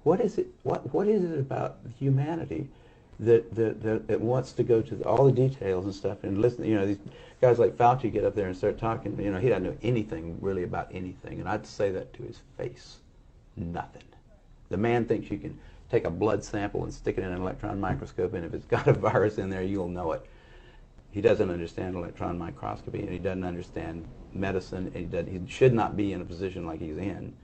What is it? What is it about humanity that wants to go to all the details and stuff and listen? You know, these guys like Fauci get up there and start talking. You know, he doesn't know anything really about anything, and I'd say that to his face. Nothing. The man thinks you can take a blood sample and stick it in an electron microscope, and if it's got a virus in there, you'll know it. He doesn't understand electron microscopy, and he doesn't understand medicine, and he should not be in a position like he's in.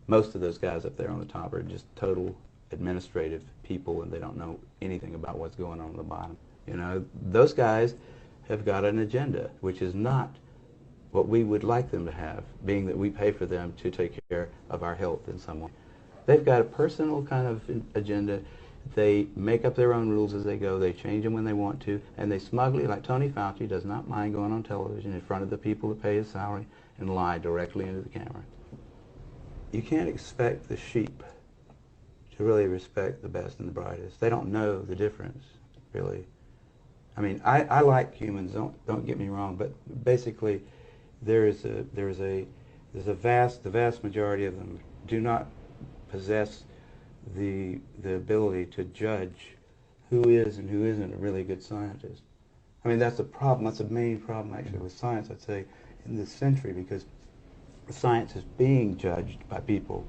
Most of those guys up there on the top are just total administrative people, and they don't know anything about what's going on the bottom. You know, those guys have got an agenda, which is not what we would like them to have, being that we pay for them to take care of our health in some way. They've got a personal kind of agenda. They make up their own rules as they go. They change them when they want to, and they smugly, like Tony Fauci, does not mind going on television in front of the people that pay his salary and lie directly into the camera. You can't expect the sheep to really respect the best and the brightest. They don't know the difference, really. I mean, I like humans. Don't get me wrong, but basically, the vast majority of them do not possess the ability to judge who is and who isn't a really good scientist. I mean, that's a problem. That's a main problem, actually, with science, I'd say, in this century, because science is being judged by people.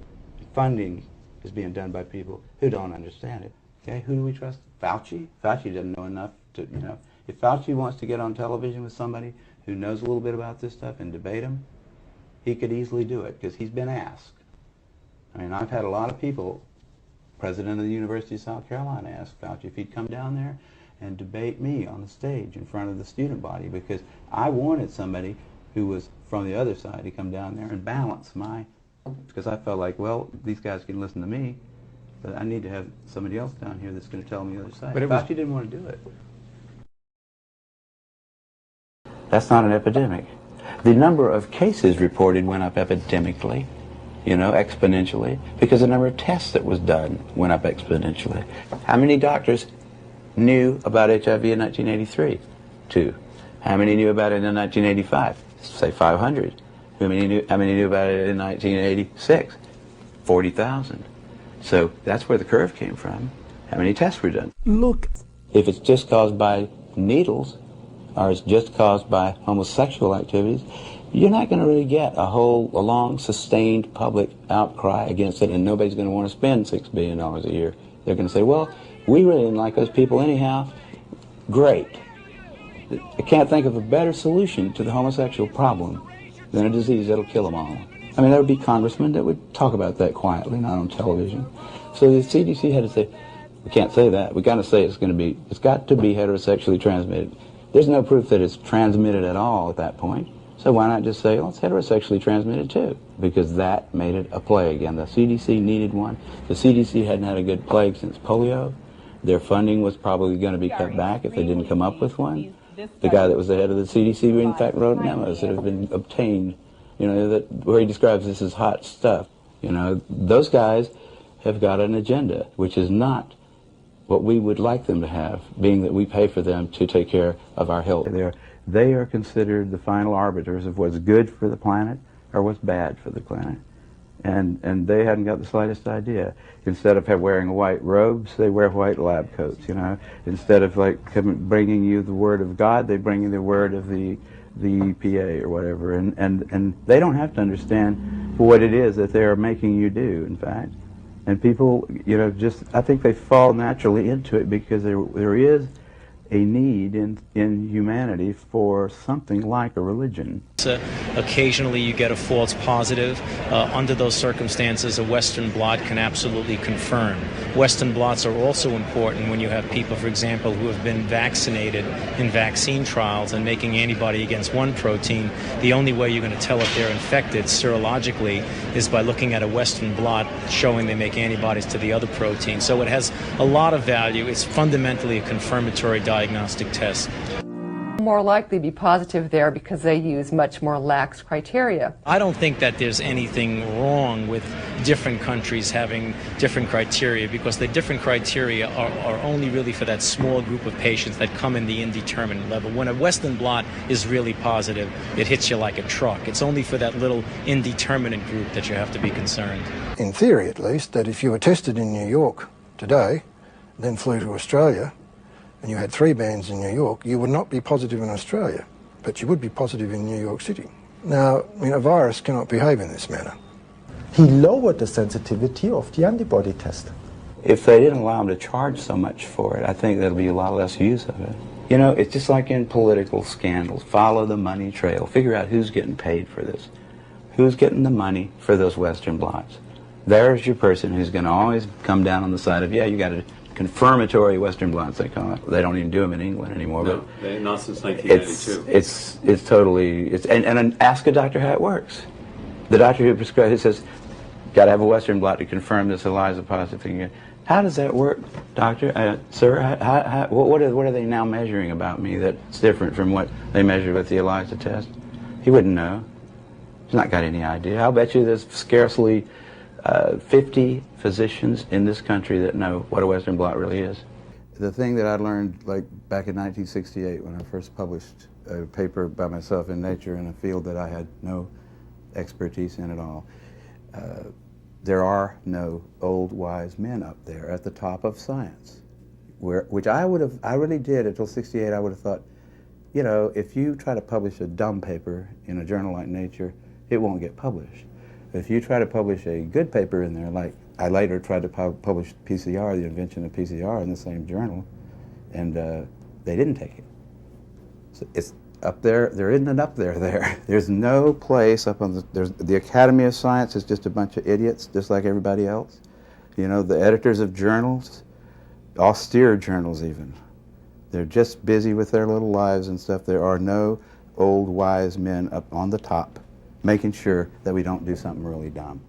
Funding is being done by people who don't understand it. Okay, who do we trust? Fauci? Fauci doesn't know enough to, you know. If Fauci wants to get on television with somebody who knows a little bit about this stuff and debate him, he could easily do it, because he's been asked. I mean, I've had a lot of people, president of the University of South Carolina, ask Fauci if he'd come down there and debate me on the stage in front of the student body, because I wanted somebody who was from the other side to come down there and balance my, because I felt like, well, these guys can listen to me, but I need to have somebody else down here that's going to tell me the other side. But Fauci didn't want to do it. That's not an epidemic. The number of cases reported went up epidemically, you know, exponentially, because the number of tests that was done went up exponentially. How many doctors knew about HIV in 1983? 2. How many knew about it in 1985? Say 500. How many knew about it in 1986? 40,000. So that's where the curve came from. How many tests were done? Look. If it's just caused by needles, or it's just caused by homosexual activities, you're not going to really get a long, sustained public outcry against it, and nobody's going to want to spend $6 billion a year. They're going to say, well, we really didn't like those people anyhow. Great. I can't think of a better solution to the homosexual problem than a disease that'll kill them all. I mean, there would be congressmen that would talk about that quietly, not on television. So the CDC had to say, we can't say that. We've got to say it's got to be heterosexually transmitted. There's no proof that it's transmitted at all at that point. So why not just say, well, it's heterosexually transmitted too? Because that made it a plague, and the CDC needed one. The CDC hadn't had a good plague since polio. Their funding was probably going to be cut back if they didn't come up with one. The guy that was the head of the CDC, in fact, wrote memos that have been obtained, you know, where he describes this as hot stuff. You know, those guys have got an agenda, which is not what we would like them to have, being that we pay for them to take care of our health. They are considered the final arbiters of what's good for the planet or what's bad for the planet. And they hadn't got the slightest idea. Instead of wearing white robes, they wear white lab coats, you know. Instead of bringing you the word of God, they bring you the word of the EPA or whatever. And they don't have to understand what it is that they're making you do, in fact. And people, you know, I think they fall naturally into it because there is a need in humanity for something like a religion. Occasionally you get a false positive. Under those circumstances, a Western blot can absolutely confirm. Western blots are also important when you have people, for example, who have been vaccinated in vaccine trials and making antibody against one protein. The only way you're going to tell if they're infected serologically is by looking at a Western blot showing they make antibodies to the other protein. So it has a lot of value. It's fundamentally a confirmatory diagnostic test. more likely to be positive there because they use much more lax criteria. I don't think that there's anything wrong with different countries having different criteria, because the different criteria are only really for that small group of patients that come in the indeterminate level. When a Western blot is really positive, it hits you like a truck. It's only for that little indeterminate group that you have to be concerned. In theory, at least, that if you were tested in New York today, then flew to Australia, and you had 3 bands in New York, you would not be positive in Australia, but you would be positive in New York City. Now, a virus cannot behave in this manner. He lowered the sensitivity of the antibody test. If they didn't allow them to charge so much for it, I think there'll be a lot less use of it. You know, it's just like in political scandals. Follow the money trail. Figure out who's getting paid for this. Who's getting the money for those Western blots. There's your person who's going to always come down on the side of, yeah, you got a confirmatory Western blots, they call it. They don't even do them in England anymore. No, but not since 1992. It's totally, and ask a doctor how it works. The doctor who prescribes, says, got to have a Western blot to confirm this ELISA positive thing. How does that work, doctor? Sir, what are they now measuring about me that's different from what they measured with the ELISA test? He wouldn't know. He's not got any idea. I'll bet you there's scarcely 50 physicians in this country that know what a Western blot really is. The thing that I learned, like back in 1968 when I first published a paper by myself in Nature in a field that I had no expertise in at all, there are no old wise men up there at the top of science. Which I really did until '68. I would have thought, you know, if you try to publish a dumb paper in a journal like Nature, it won't get published. If you try to publish a good paper in there, like I later tried to publish PCR, the invention of PCR, in the same journal, and they didn't take it. So it's up there. There isn't an up there. There's no place up on the Academy of Science is just a bunch of idiots, just like everybody else. You know, the editors of journals, austere journals even, they're just busy with their little lives and stuff. There are no old wise men up on the top making sure that we don't do something really dumb.